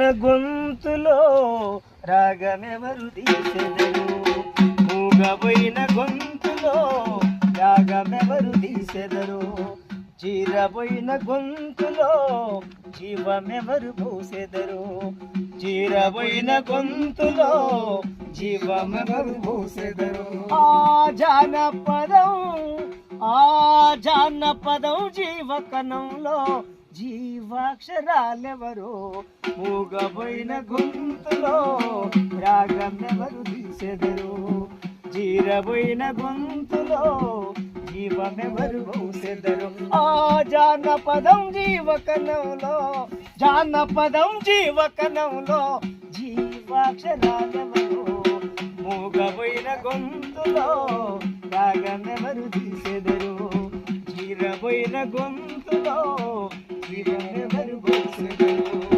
గొంతులో రాగమెవరు తీసెదరు, మూగబోయిన గొంతులో రాగమెవరు తీసెదరు, చీరబోయిన గొంతులో జీవమెవరు పోసెదరు, చీరబోయిన గొంతులో జీవమెవరు పోసెదరు. ఆ జానపదం జీవకణంలో జీవాక్షరాలెవరు, మూగబోయిన గొంతులో రాగమెవరు తీసెదరు, చీరబోయిన గొంతులో జీవమెవరు పోసెదరు. ఆ జానపదం జీవకణంలో జీవాక్షరాలెవరు, మూగబోయిన గొంతులో రాగమెవరు తీసెదరు, చీరబోయిన గొంతులో జీవమెవరు పోసెదరు.